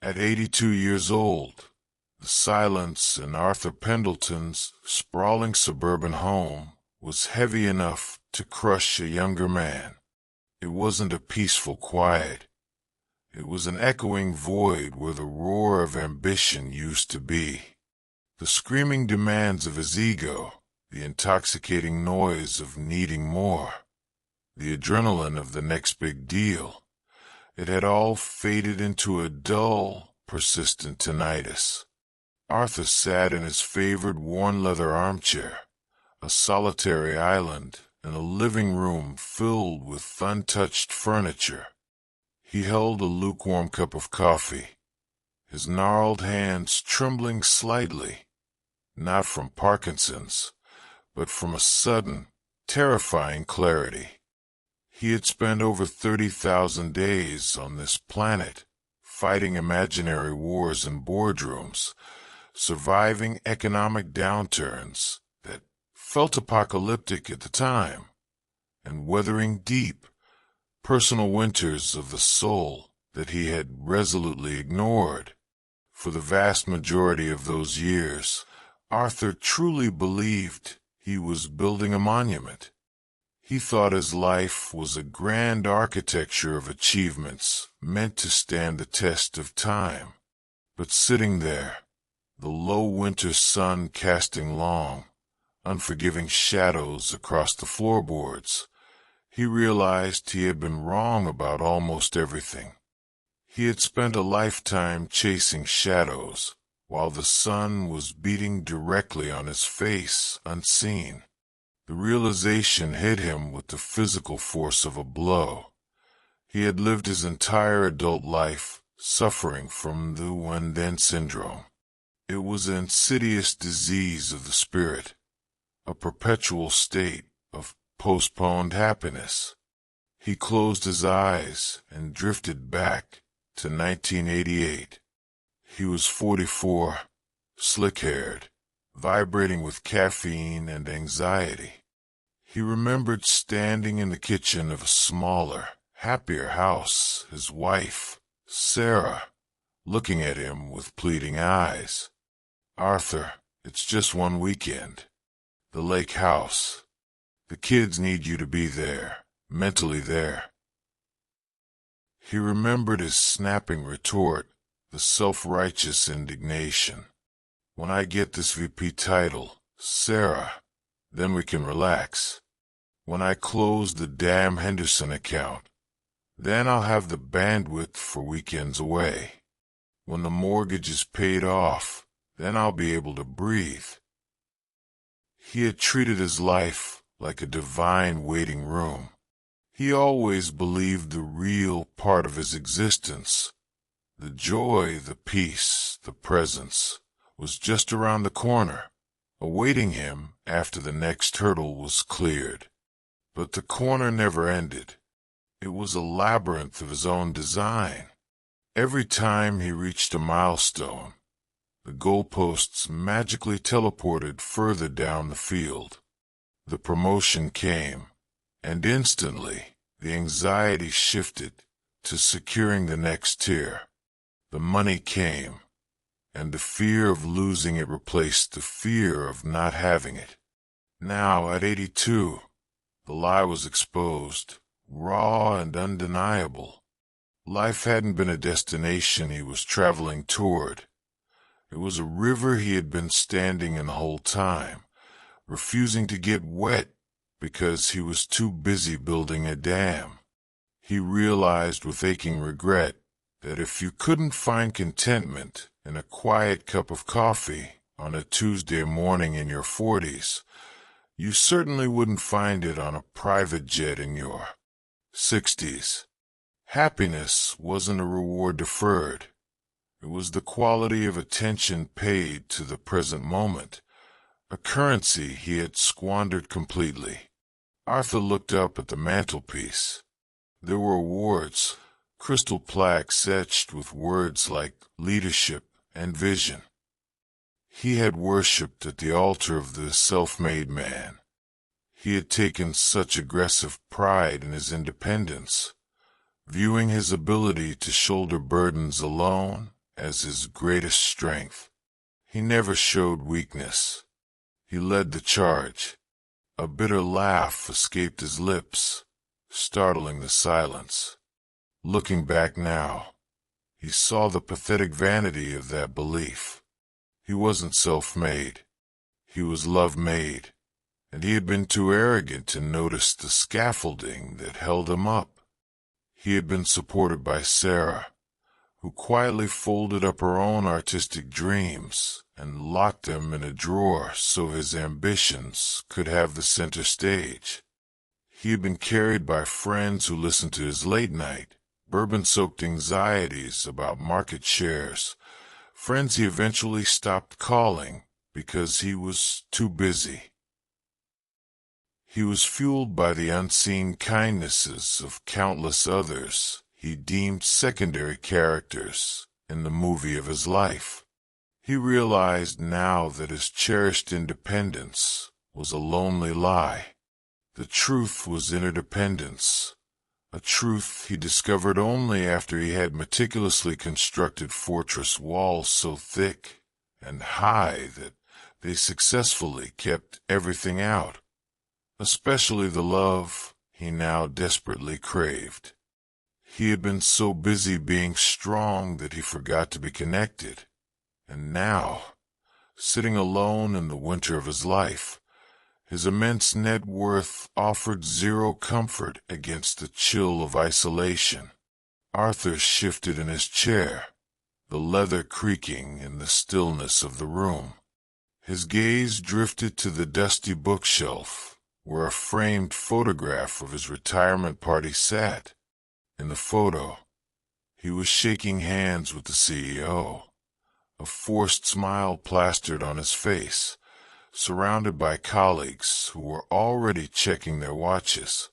At 82 years old, the silence in Arthur Pendleton's sprawling suburban home was heavy enough to crush a younger man. It wasn't a peaceful quiet. It was an echoing void where the roar of ambition used to be. The screaming demands of his ego, the intoxicating noise of needing more, the adrenaline of the next big deal. It had all faded into a dull, persistent tinnitus. Arthur sat in his favored worn leather armchair, a solitary island in a living room filled with untouched furniture. He held a lukewarm cup of coffee, his gnarled hands trembling slightly, not from Parkinson's, but from a sudden, terrifying clarity. He had spent over 30,000 days on this planet, fighting imaginary wars in boardrooms, surviving economic downturns that felt apocalyptic at the time, and weathering deep, personal winters of the soul that he had resolutely ignored. For the vast majority of those years, Arthur truly believed he was building a monument. He thought his life was a grand architecture of achievements meant to stand the test of time. But sitting there, the low winter sun casting long, unforgiving shadows across the floorboards, he realized he had been wrong about almost everything. He had spent a lifetime chasing shadows, while the sun was beating directly on his face unseen. The realization hit him with the physical force of a blow. He had lived his entire adult life suffering from the when-then syndrome. It was an insidious disease of the spirit, a perpetual state of postponed happiness. He closed his eyes and drifted back to 1988. He was 44, slick-haired, vibrating with caffeine and anxiety. He remembered standing in the kitchen of a smaller, happier house, his wife, Sarah, looking at him with pleading eyes. "Arthur, it's just one weekend. The lake house. The kids need you to be there, mentally there." He remembered his snapping retort, the self-righteous indignation. "When I get this VP title, Sarah, then we can relax. When I close the damn Henderson account, then I'll have the bandwidth for weekends away. When the mortgage is paid off, then I'll be able to breathe." He had treated his life like a divine waiting room. He always believed the real part of his existence, the joy, the peace, the presence, was just around the corner, awaiting him after the next hurdle was cleared. But the corner never ended. It was a labyrinth of his own design. Every time he reached a milestone, the goalposts magically teleported further down the field. The promotion came, and instantly the anxiety shifted to securing the next tier. The money came, and the fear of losing it replaced the fear of not having it. Now, at 82, the lie was exposed, raw and undeniable. Life hadn't been a destination he was traveling toward. It was a river he had been standing in the whole time, refusing to get wet because he was too busy building a dam. He realized with aching regret that if you couldn't find contentment in a quiet cup of coffee on a Tuesday morning in your 40s, you certainly wouldn't find it on a private jet in your 60s. Happiness wasn't a reward deferred. It was the quality of attention paid to the present moment, a currency he had squandered completely. Arthur looked up at the mantelpiece. There were awards, crystal plaques etched with words like leadership and vision. He had worshipped at the altar of the self-made man. He had taken such aggressive pride in his independence, viewing his ability to shoulder burdens alone as his greatest strength. He never showed weakness. He led the charge. A bitter laugh escaped his lips, startling the silence. Looking back now, he saw the pathetic vanity of that belief. He wasn't self-made. He was love-made, and he had been too arrogant to notice the scaffolding that held him up. He had been supported by Sarah, who quietly folded up her own artistic dreams and locked them in a drawer so his ambitions could have the center stage. He had been carried by friends who listened to his late-night, bourbon-soaked anxieties about market shares, friends he eventually stopped calling because he was too busy. He was fueled by the unseen kindnesses of countless others he deemed secondary characters in the movie of his life. He realized now that his cherished independence was a lonely lie. The truth was interdependence, a truth he discovered only after he had meticulously constructed fortress walls so thick and high that they successfully kept everything out, especially the love he now desperately craved. He had been so busy being strong that he forgot to be connected, and now, sitting alone in the winter of his life, his immense net worth offered zero comfort against the chill of isolation. Arthur shifted in his chair, the leather creaking in the stillness of the room. His gaze drifted to the dusty bookshelf, where a framed photograph of his retirement party sat. In the photo, he was shaking hands with the CEO, a forced smile plastered on his face, surrounded by colleagues who were already checking their watches.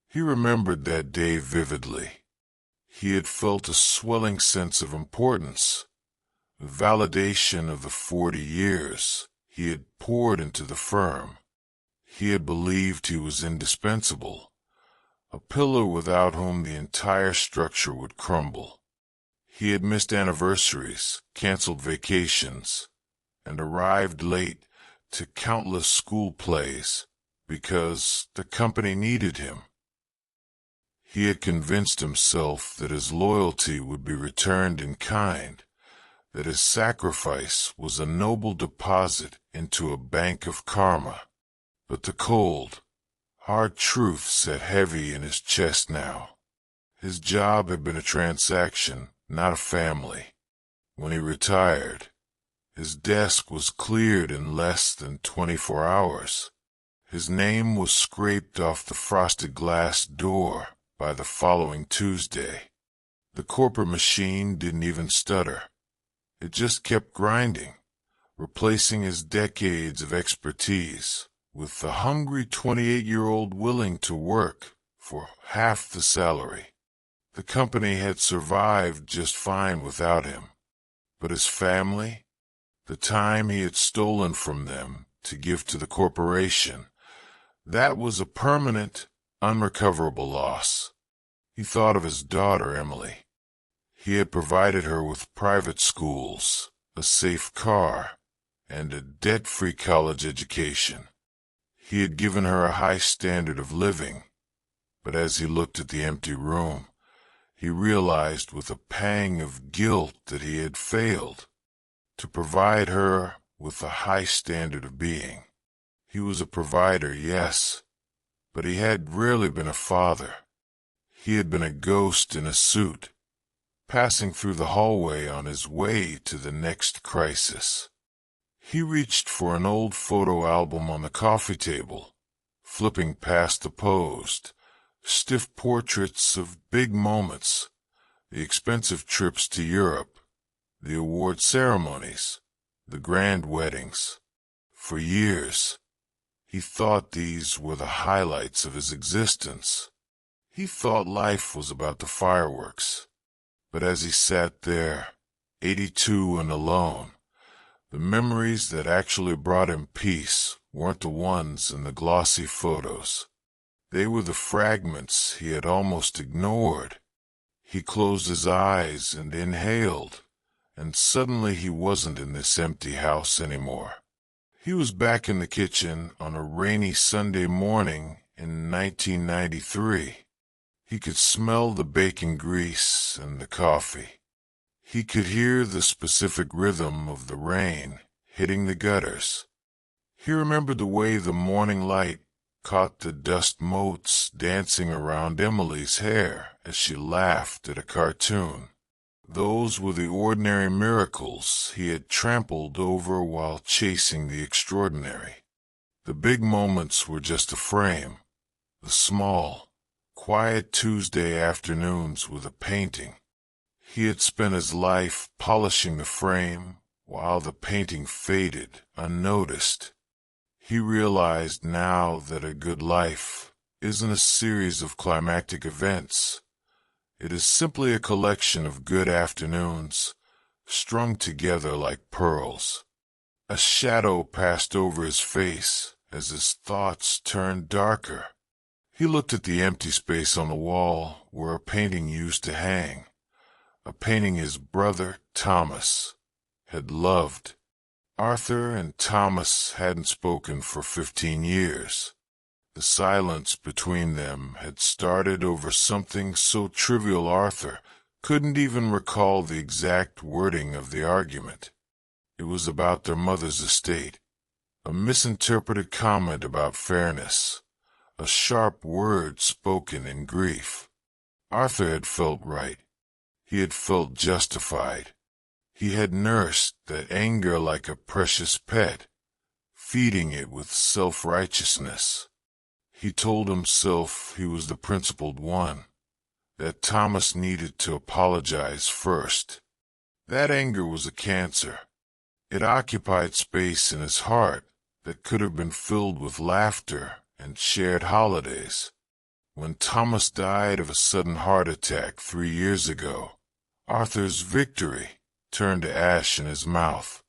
He remembered that day vividly. He had felt a swelling sense of importance, the validation of the 40 years he had poured into the firm. He had believed he was indispensable, a pillar without whom the entire structure would crumble. He had missed anniversaries, canceled vacations, and arrived late to countless school plays because the company needed him. He had convinced himself that his loyalty would be returned in kind, that his sacrifice was a noble deposit into a bank of karma. But the cold, hard truth sat heavy in his chest now. His job had been a transaction, not a family. When he retired, his desk was cleared in less than 24 hours. His name was scraped off the frosted glass door by the following Tuesday. The corporate machine didn't even stutter. It just kept grinding, replacing his decades of expertise with the hungry 28-year-old willing to work for half the salary. The company had survived just fine without him, but his family, the time he had stolen from them to give to the corporation, that was a permanent, unrecoverable loss. He thought of his daughter, Emily. He had provided her with private schools, a safe car, and a debt-free college education. He had given her a high standard of living, but as he looked at the empty room, he realized with a pang of guilt that he had failed to provide her with a high standard of being. He was a provider, yes, but he had rarely been a father. He had been a ghost in a suit, passing through the hallway on his way to the next crisis. He reached for an old photo album on the coffee table, flipping past the posed, stiff portraits of big moments, the expensive trips to Europe, the award ceremonies, the grand weddings. For years, he thought these were the highlights of his existence. He thought life was about the fireworks. But as he sat there, 82 and alone, the memories that actually brought him peace weren't the ones in the glossy photos. They were the fragments he had almost ignored. He closed his eyes and inhaled, and suddenly he wasn't in this empty house anymore. He was back in the kitchen on a rainy Sunday morning in 1993. He could smell the bacon grease and the coffee. He could hear the specific rhythm of the rain hitting the gutters. He remembered the way the morning light caught the dust motes dancing around Emily's hair as she laughed at a cartoon. Those were the ordinary miracles he had trampled over while chasing the extraordinary. The big moments were just a frame. The small, quiet Tuesday afternoons with a painting. He had spent his life polishing the frame while the painting faded unnoticed. He realized now that a good life isn't a series of climactic events. It is simply a collection of good afternoons, strung together like pearls. A shadow passed over his face as his thoughts turned darker. He looked at the empty space on the wall where a painting used to hang, a painting his brother, Thomas, had loved. Arthur and Thomas hadn't spoken for 15 years. The silence between them had started over something so trivial Arthur couldn't even recall the exact wording of the argument. It was about their mother's estate, a misinterpreted comment about fairness, a sharp word spoken in grief. Arthur had felt right. He had felt justified. He had nursed that anger like a precious pet, feeding it with self-righteousness. He told himself he was the principled one, that Thomas needed to apologize first. That anger was a cancer. It occupied space in his heart that could have been filled with laughter and shared holidays. When Thomas died of a sudden heart attack 3 years ago, Arthur's victory turned to ash in his mouth.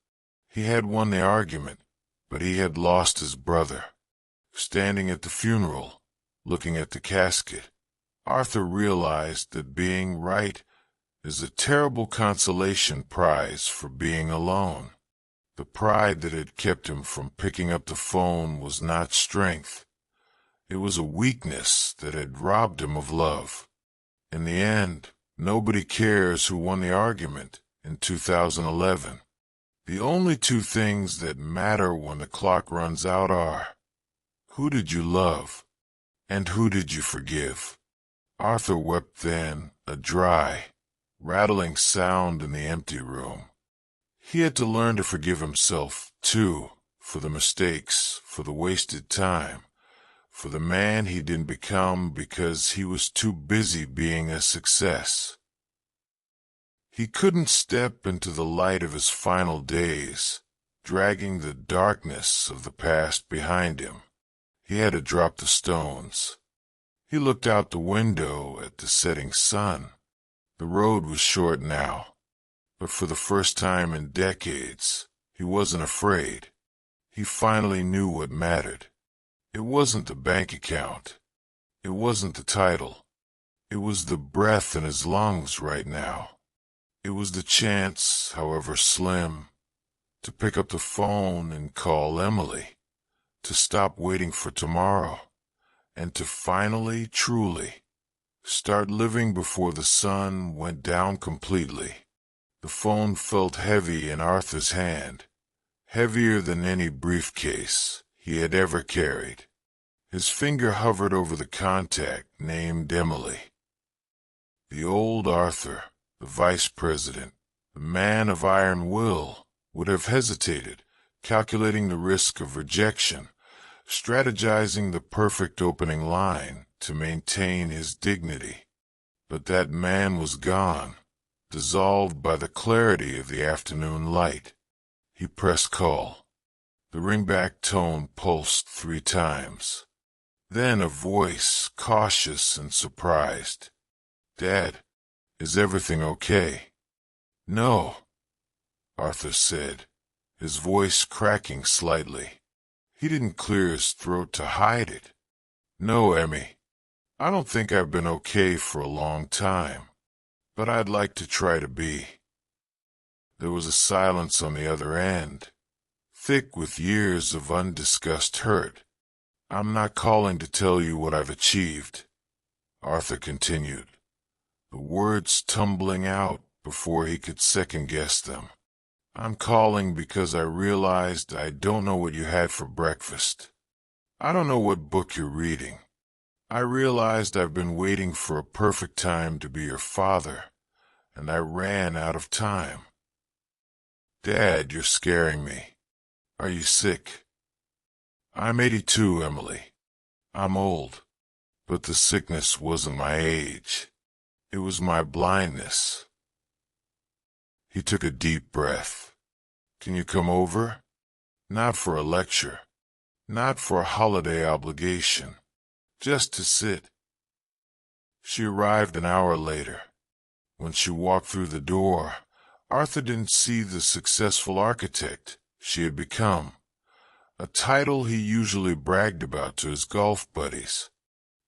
He had won the argument, but he had lost his brother. Standing at the funeral, looking at the casket, Arthur realized that being right is a terrible consolation prize for being alone. The pride that had kept him from picking up the phone was not strength. It was a weakness that had robbed him of love. In the end, nobody cares who won the argument in 2011. The only two things that matter when the clock runs out are, who did you love, and who did you forgive? Arthur wept then, a dry, rattling sound in the empty room. He had to learn to forgive himself, too, for the mistakes, for the wasted time, for the man he didn't become because he was too busy being a success. He couldn't step into the light of his final days, dragging the darkness of the past behind him. He had to drop the stones. He looked out the window at the setting sun. The road was short now, but for the first time in decades, he wasn't afraid. He finally knew what mattered. It wasn't the bank account. It wasn't the title. It was the breath in his lungs right now. It was the chance, however slim, to pick up the phone and call Emily, to stop waiting for tomorrow, and to finally, truly, start living before the sun went down completely. The phone felt heavy in Arthur's hand, heavier than any briefcase he had ever carried. His finger hovered over the contact named Emily. The old Arthur, the vice president, the man of iron will, would have hesitated, calculating the risk of rejection, strategizing the perfect opening line to maintain his dignity. But that man was gone, dissolved by the clarity of the afternoon light. He pressed call. The ringback tone pulsed 3 times. Then a voice, cautious and surprised. "Dad, is everything okay?" "No," Arthur said, his voice cracking slightly. He didn't clear his throat to hide it. "No, Emmy. I don't think I've been okay for a long time, but I'd like to try to be." There was a silence on the other end, thick with years of undiscussed hurt. "I'm not calling to tell you what I've achieved," Arthur continued, the words tumbling out before he could second-guess them. "I'm calling because I realized I don't know what you had for breakfast. I don't know what book you're reading. I realized I've been waiting for a perfect time to be your father, and I ran out of time. Dad, you're scaring me. Are you sick?" "I'm 82, Emily. I'm old, but the sickness wasn't my age. It was my blindness." He took a deep breath. "Can you come over? Not for a lecture, not for a holiday obligation, just to sit." She arrived an hour later. When she walked through the door, Arthur didn't see the successful architect she had become, a title he usually bragged about to his golf buddies.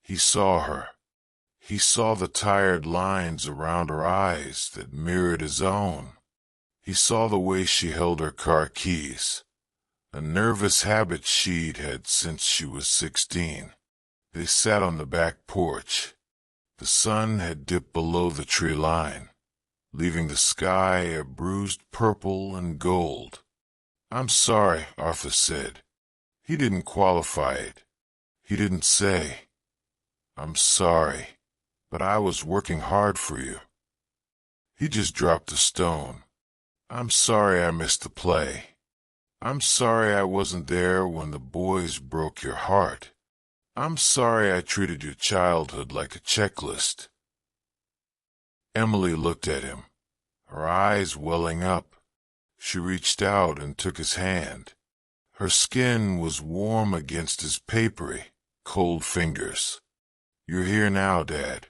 He saw her. He saw the tired lines around her eyes that mirrored his own. He saw the way she held her car keys, a nervous habit she'd had since she was 16. They sat on the back porch. The sun had dipped below the tree line, leaving the sky a bruised purple and gold. "I'm sorry," Arthur said. He didn't qualify it. He didn't say, "I'm sorry, but I was working hard for you." He just dropped the stone. "I'm sorry I missed the play. I'm sorry I wasn't there when the boys broke your heart. I'm sorry I treated your childhood like a checklist." Emily looked at him, her eyes welling up. She reached out and took his hand. Her skin was warm against his papery, cold fingers. "You're here now, Dad."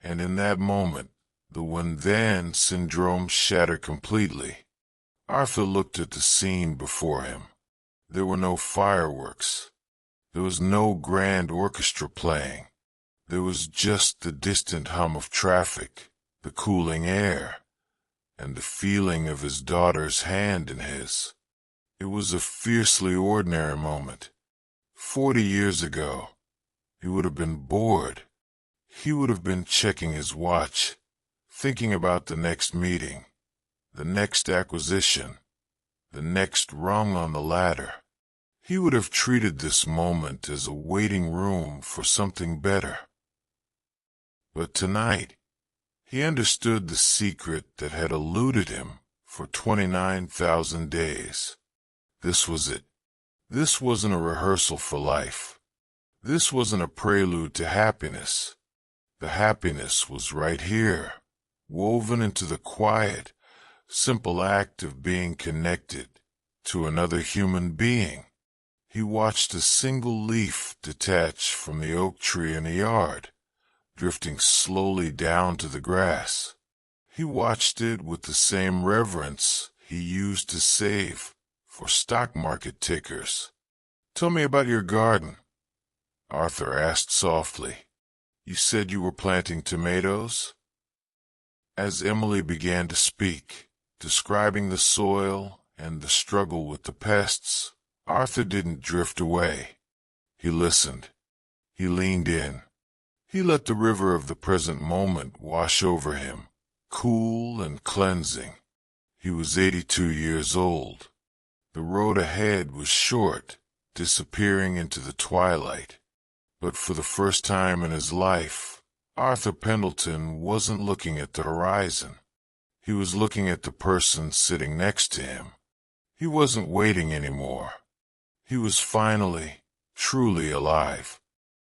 And in that moment, the when-then syndrome shattered completely. Arthur looked at the scene before him. There were no fireworks. There was no grand orchestra playing. There was just the distant hum of traffic, the cooling air, and the feeling of his daughter's hand in his. It was a fiercely ordinary moment. 40 years ago, he would have been bored. He would have been checking his watch, thinking about the next meeting, the next acquisition, the next rung on the ladder. He would have treated this moment as a waiting room for something better. But tonight, he understood the secret that had eluded him for 29,000 days. This was it. This wasn't a rehearsal for life. This wasn't a prelude to happiness. The happiness was right here, woven into the quiet, simple act of being connected to another human being. He watched a single leaf detach from the oak tree in the yard, drifting slowly down to the grass. He watched it with the same reverence he used to save for stock market tickers. "Tell me about your garden," Arthur asked softly. "You said you were planting tomatoes?" As Emily began to speak, describing the soil and the struggle with the pests, Arthur didn't drift away. He listened. He leaned in. He let the river of the present moment wash over him, cool and cleansing. He was 82 years old. The road ahead was short, disappearing into the twilight. But for the first time in his life, Arthur Pendelton wasn't looking at the horizon. He was looking at the person sitting next to him. He wasn't waiting anymore. He was finally, truly alive.